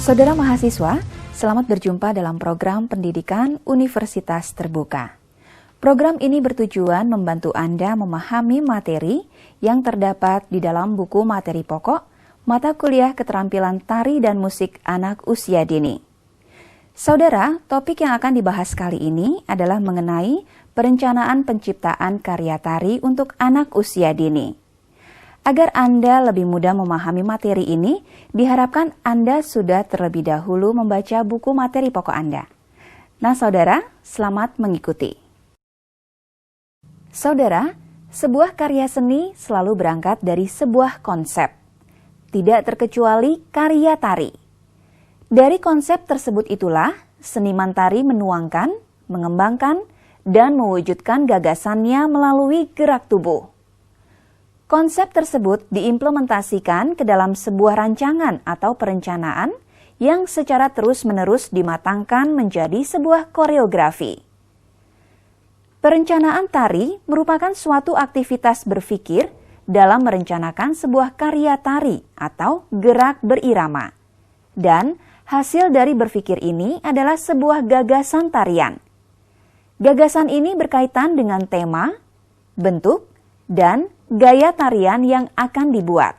Saudara mahasiswa, selamat berjumpa dalam program pendidikan Universitas Terbuka. Program ini bertujuan membantu Anda memahami materi yang terdapat di dalam buku materi pokok, mata kuliah keterampilan tari dan musik anak usia dini. Saudara, topik yang akan dibahas kali ini adalah mengenai perencanaan penciptaan karya tari untuk anak usia dini. Agar Anda lebih mudah memahami materi ini, diharapkan Anda sudah terlebih dahulu membaca buku materi pokok Anda. Nah, saudara, selamat mengikuti. Saudara, sebuah karya seni selalu berangkat dari sebuah konsep. Tidak terkecuali karya tari. Dari konsep tersebut itulah, seniman tari menuangkan, mengembangkan, dan mewujudkan gagasannya melalui gerak tubuh. Konsep tersebut diimplementasikan ke dalam sebuah rancangan atau perencanaan yang secara terus-menerus dimatangkan menjadi sebuah koreografi. Perencanaan tari merupakan suatu aktivitas berpikir dalam merencanakan sebuah karya tari atau gerak berirama. Dan hasil dari berpikir ini adalah sebuah gagasan tarian. Gagasan ini berkaitan dengan tema, bentuk, dan gaya tarian yang akan dibuat.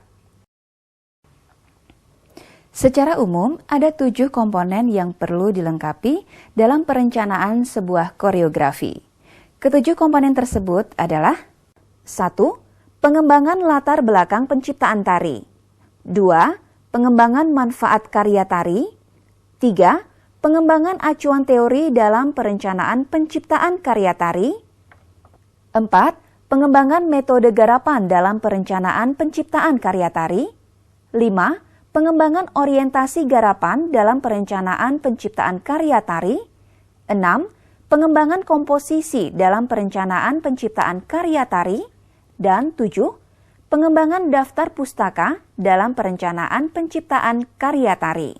Secara umum, ada 7 komponen yang perlu dilengkapi dalam perencanaan sebuah koreografi. Ketujuh komponen tersebut adalah 1. Pengembangan latar belakang penciptaan tari. 2. Pengembangan manfaat karya tari. 3. Pengembangan acuan teori dalam perencanaan penciptaan karya tari. 4. Pengembangan metode garapan dalam perencanaan penciptaan karya tari. 5. Pengembangan orientasi garapan dalam perencanaan penciptaan karya tari. 6. Pengembangan komposisi dalam perencanaan penciptaan karya tari. Dan 7. Pengembangan daftar pustaka dalam perencanaan penciptaan karya tari.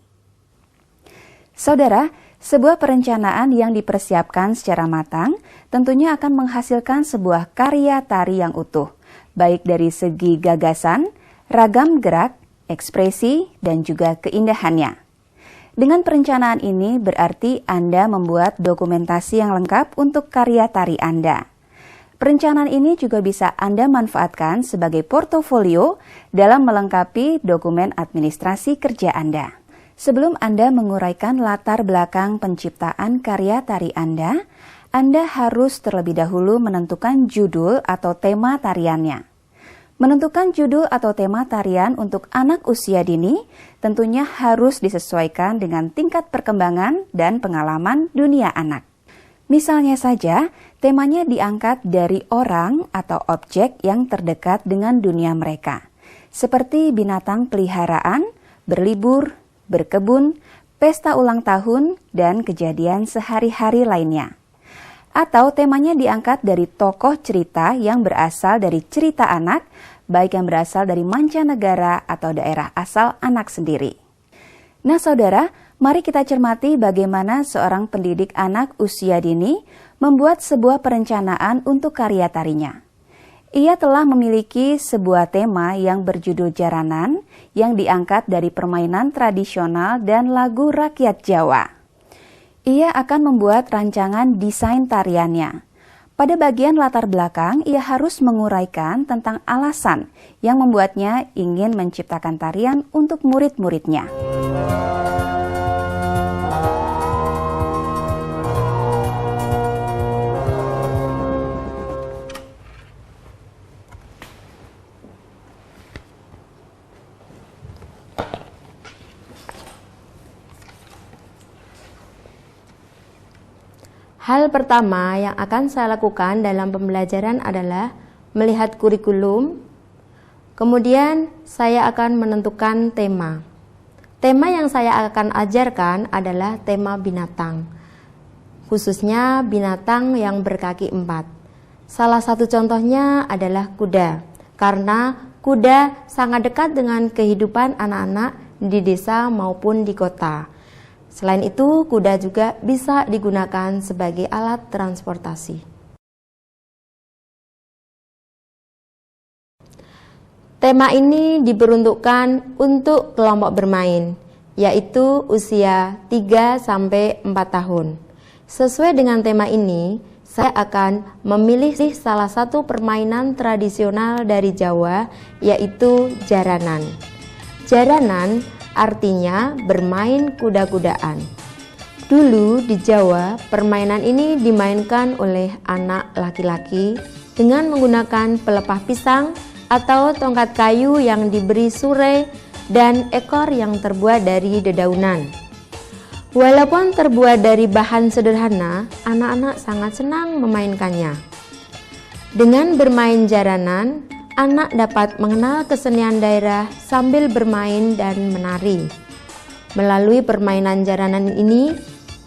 Saudara, sebuah perencanaan yang dipersiapkan secara matang tentunya akan menghasilkan sebuah karya tari yang utuh, baik dari segi gagasan, ragam gerak, ekspresi, dan juga keindahannya. Dengan perencanaan ini berarti Anda membuat dokumentasi yang lengkap untuk karya tari Anda. Perencanaan ini juga bisa Anda manfaatkan sebagai portofolio dalam melengkapi dokumen administrasi kerja Anda. Sebelum Anda menguraikan latar belakang penciptaan karya tari Anda harus terlebih dahulu menentukan judul atau tema tariannya. Menentukan judul atau tema tarian untuk anak usia dini tentunya harus disesuaikan dengan tingkat perkembangan dan pengalaman dunia anak. Misalnya saja, temanya diangkat dari orang atau objek yang terdekat dengan dunia mereka, seperti binatang peliharaan, berlibur, berkebun, pesta ulang tahun, dan kejadian sehari-hari lainnya. Atau temanya diangkat dari tokoh cerita yang berasal dari cerita anak, baik yang berasal dari mancanegara atau daerah asal anak sendiri. Nah saudara, mari kita cermati bagaimana seorang pendidik anak usia dini membuat sebuah perencanaan untuk karya tarinya. Ia telah memiliki sebuah tema yang berjudul Jaranan yang diangkat dari permainan tradisional dan lagu rakyat Jawa. Ia akan membuat rancangan desain tariannya. Pada bagian latar belakang, ia harus menguraikan tentang alasan yang membuatnya ingin menciptakan tarian untuk murid-muridnya. Hal pertama yang akan saya lakukan dalam pembelajaran adalah melihat kurikulum, kemudian saya akan menentukan tema. Tema yang saya akan ajarkan adalah tema binatang, khususnya binatang yang berkaki 4. Salah satu contohnya adalah kuda, karena kuda sangat dekat dengan kehidupan anak-anak di desa maupun di kota. Selain itu, kuda juga bisa digunakan sebagai alat transportasi. Tema ini diperuntukkan untuk kelompok bermain. yaitu usia 3-4 tahun. Sesuai dengan tema ini, saya akan memilih salah satu permainan tradisional dari Jawa, yaitu jaranan. Jaranan artinya bermain kuda-kudaan. Dulu di Jawa, permainan ini dimainkan oleh anak laki-laki dengan menggunakan pelepah pisang atau tongkat kayu yang diberi sure dan ekor yang terbuat dari dedaunan. Walaupun terbuat dari bahan sederhana, anak-anak sangat senang memainkannya. Dengan bermain jaranan, anak dapat mengenal kesenian daerah sambil bermain dan menari. Melalui permainan jaranan ini,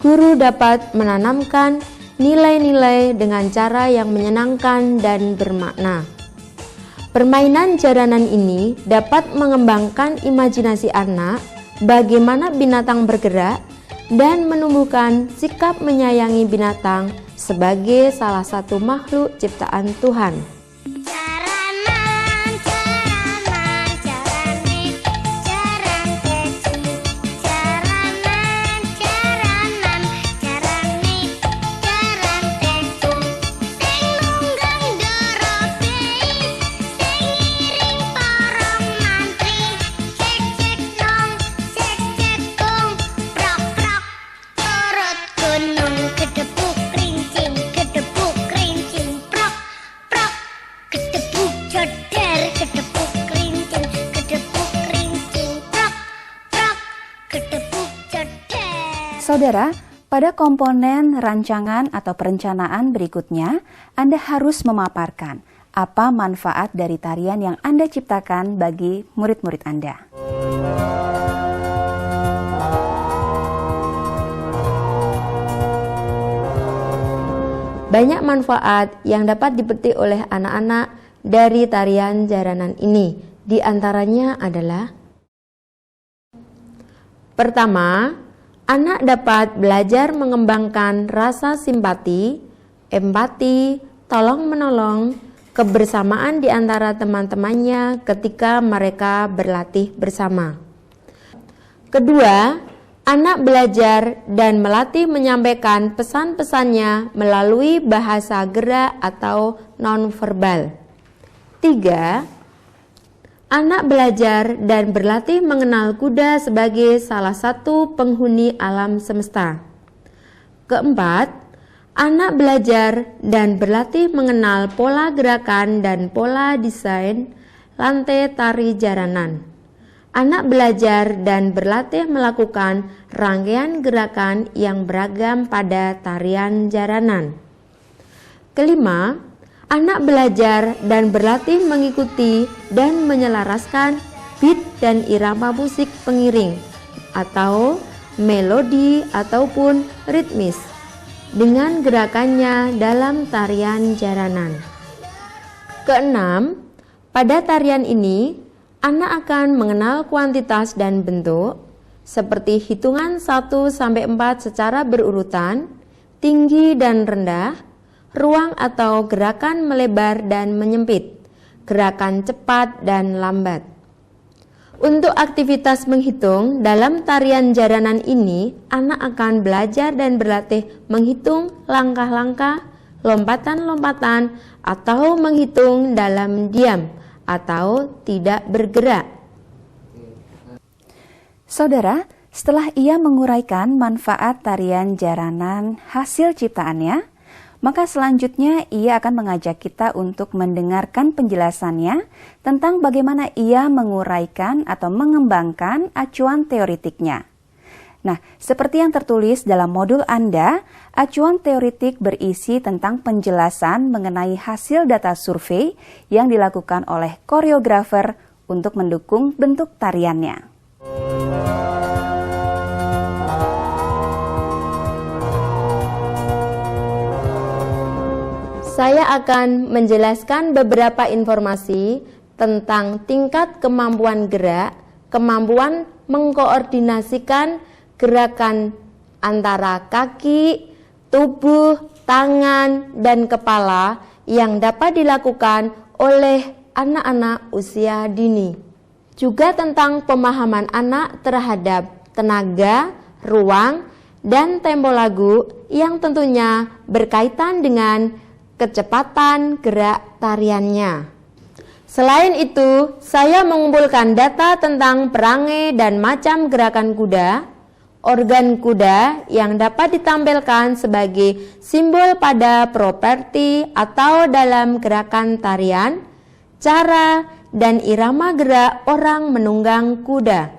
guru dapat menanamkan nilai-nilai dengan cara yang menyenangkan dan bermakna. Permainan jaranan ini dapat mengembangkan imajinasi anak, bagaimana binatang bergerak, dan menumbuhkan sikap menyayangi binatang sebagai salah satu makhluk ciptaan Tuhan. Saudara, pada komponen rancangan atau perencanaan berikutnya, Anda harus memaparkan apa manfaat dari tarian yang Anda ciptakan bagi murid-murid Anda. Banyak manfaat yang dapat dipetik oleh anak-anak dari tarian jaranan ini. Di antaranya adalah: pertama, anak dapat belajar mengembangkan rasa simpati, empati, tolong-menolong, kebersamaan di antara teman-temannya ketika mereka berlatih bersama. Kedua, anak belajar dan melatih menyampaikan pesan-pesannya melalui bahasa gerak atau nonverbal. Tiga, anak belajar dan berlatih mengenal kuda sebagai salah satu penghuni alam semesta. Keempat, anak belajar dan berlatih mengenal pola gerakan dan pola desain lantai tari jaranan. Anak belajar dan berlatih melakukan rangkaian gerakan yang beragam pada tarian jaranan. Kelima, anak belajar dan berlatih mengikuti dan menyelaraskan beat dan irama musik pengiring atau melodi ataupun ritmis dengan gerakannya dalam tarian jaranan. Keenam, pada tarian ini anak akan mengenal kuantitas dan bentuk seperti hitungan 1-4 secara berurutan, tinggi dan rendah, ruang atau gerakan melebar dan menyempit, gerakan cepat dan lambat. Untuk aktivitas menghitung dalam tarian jaranan ini, anak akan belajar dan berlatih menghitung langkah-langkah, lompatan-lompatan, atau menghitung dalam diam atau tidak bergerak. Saudara, setelah ia menguraikan manfaat tarian jaranan hasil ciptaannya, maka selanjutnya ia akan mengajak kita untuk mendengarkan penjelasannya tentang bagaimana ia menguraikan atau mengembangkan acuan teoretiknya. Nah, seperti yang tertulis dalam modul Anda, acuan teoretik berisi tentang penjelasan mengenai hasil data survei yang dilakukan oleh koreografer untuk mendukung bentuk tariannya. Saya akan menjelaskan beberapa informasi tentang tingkat kemampuan gerak, kemampuan mengkoordinasikan gerakan antara kaki, tubuh, tangan, dan kepala yang dapat dilakukan oleh anak-anak usia dini. Juga tentang pemahaman anak terhadap tenaga, ruang, dan tempo lagu yang tentunya berkaitan dengan kecepatan gerak tariannya. Selain itu, saya mengumpulkan data tentang perangai dan macam gerakan kuda, organ kuda yang dapat ditampilkan sebagai simbol pada properti atau dalam gerakan tarian, cara dan irama gerak orang menunggang kuda.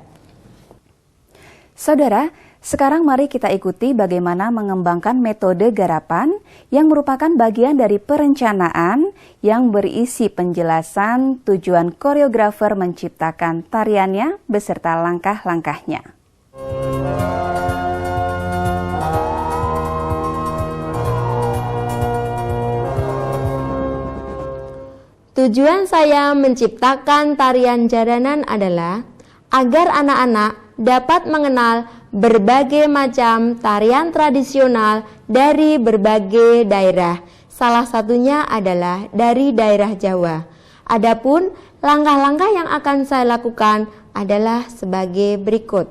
Saudara, sekarang mari kita ikuti bagaimana mengembangkan metode garapan yang merupakan bagian dari perencanaan yang berisi penjelasan tujuan koreografer menciptakan tariannya beserta langkah-langkahnya. Tujuan saya menciptakan tarian jaranan adalah agar anak-anak dapat mengenal berbagai macam tarian tradisional dari berbagai daerah. Salah satunya adalah dari daerah Jawa. Adapun langkah-langkah yang akan saya lakukan adalah sebagai berikut.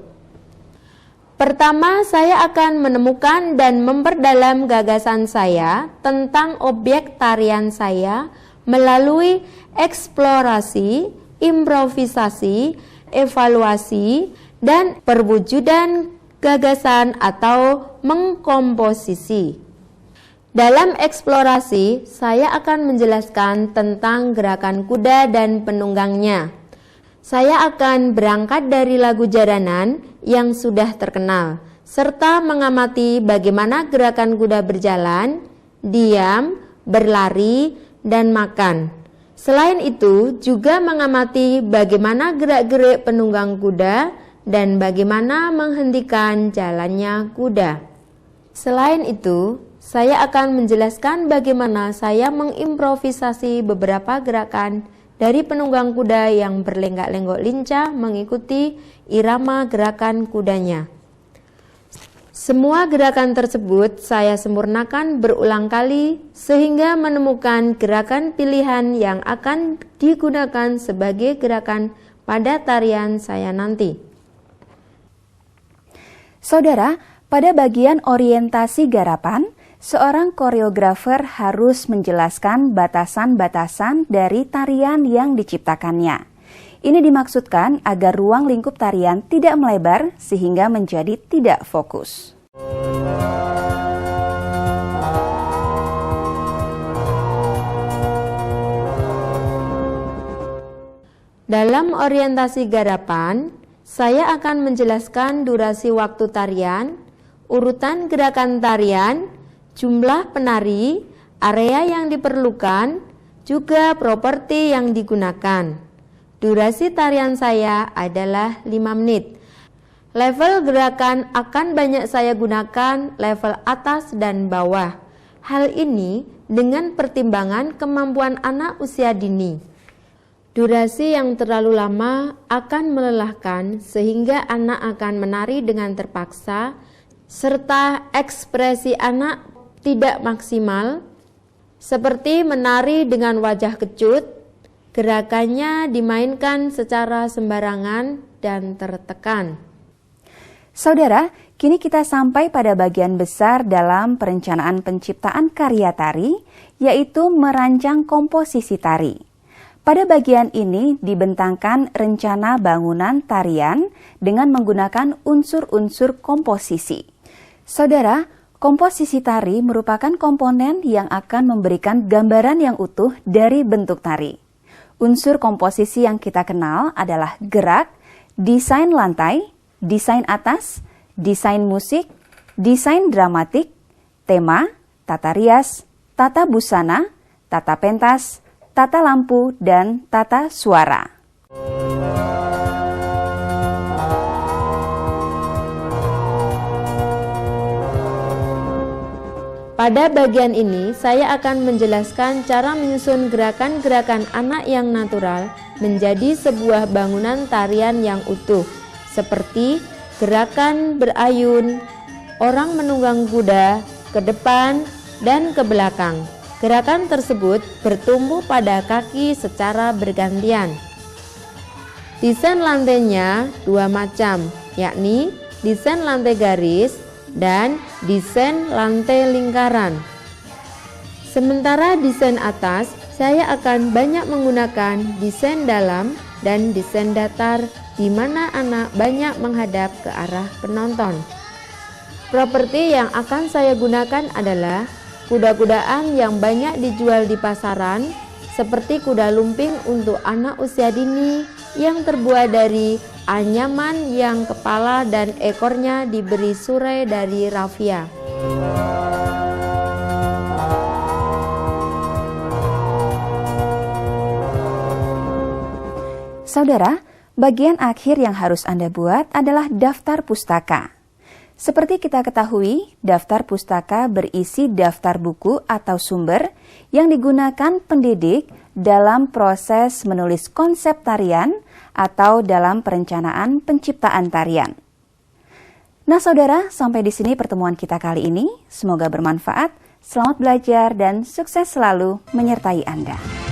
Pertama, saya akan menemukan dan memperdalam gagasan saya tentang objek tarian saya melalui eksplorasi, improvisasi, evaluasi, dan perwujudan gagasan atau mengkomposisi. Dalam eksplorasi, saya akan menjelaskan tentang gerakan kuda dan penunggangnya. Saya akan berangkat dari lagu jaranan yang sudah terkenal, serta mengamati bagaimana gerakan kuda berjalan, diam, berlari, dan makan. Selain itu, juga mengamati bagaimana gerak-gerik penunggang kuda dan bagaimana menghentikan jalannya kuda. Selain itu, saya akan menjelaskan bagaimana saya mengimprovisasi beberapa gerakan dari penunggang kuda yang berlenggak-lenggok lincah mengikuti irama gerakan kudanya. Semua gerakan tersebut saya sempurnakan berulang kali sehingga menemukan gerakan pilihan yang akan digunakan sebagai gerakan pada tarian saya nanti. Saudara, pada bagian orientasi garapan, seorang koreografer harus menjelaskan batasan-batasan dari tarian yang diciptakannya. Ini dimaksudkan agar ruang lingkup tarian tidak melebar sehingga menjadi tidak fokus. Dalam orientasi garapan, saya akan menjelaskan durasi waktu tarian, urutan gerakan tarian, jumlah penari, area yang diperlukan, juga properti yang digunakan. Durasi tarian saya adalah 5 menit. Level gerakan akan banyak saya gunakan level atas dan bawah. Hal ini dengan pertimbangan kemampuan anak usia dini. Durasi yang terlalu lama akan melelahkan sehingga anak akan menari dengan terpaksa, serta ekspresi anak tidak maksimal, seperti menari dengan wajah kecut, gerakannya dimainkan secara sembarangan dan tertekan. Saudara, kini kita sampai pada bagian besar dalam perencanaan penciptaan karya tari, yaitu merancang komposisi tari. Pada bagian ini dibentangkan rencana bangunan tarian dengan menggunakan unsur-unsur komposisi. Saudara, komposisi tari merupakan komponen yang akan memberikan gambaran yang utuh dari bentuk tari. Unsur komposisi yang kita kenal adalah gerak, desain lantai, desain atas, desain musik, desain dramatik, tema, tata rias, tata busana, tata pentas, tata lampu, dan tata suara. Pada bagian ini, saya akan menjelaskan cara menyusun gerakan-gerakan anak yang natural menjadi sebuah bangunan tarian yang utuh, seperti gerakan berayun, orang menunggang kuda, ke depan, dan ke belakang. Gerakan tersebut bertumbuh pada kaki secara bergantian. Desain lantainya 2 macam, yakni desain lantai garis, dan desain lantai lingkaran. Sementara desain atas, saya akan banyak menggunakan desain dalam dan desain datar di mana anak banyak menghadap ke arah penonton. Properti yang akan saya gunakan adalah kuda-kudaan yang banyak dijual di pasaran, seperti kuda lumping untuk anak usia dini yang terbuat dari anyaman yang kepala dan ekornya diberi surai dari raffia. Saudara, bagian akhir yang harus Anda buat adalah daftar pustaka. Seperti kita ketahui, daftar pustaka berisi daftar buku atau sumber yang digunakan pendidik dalam proses menulis konsep tarian atau dalam perencanaan penciptaan tarian. Nah, saudara, sampai di sini pertemuan kita kali ini. Semoga bermanfaat. Selamat belajar dan sukses selalu menyertai Anda.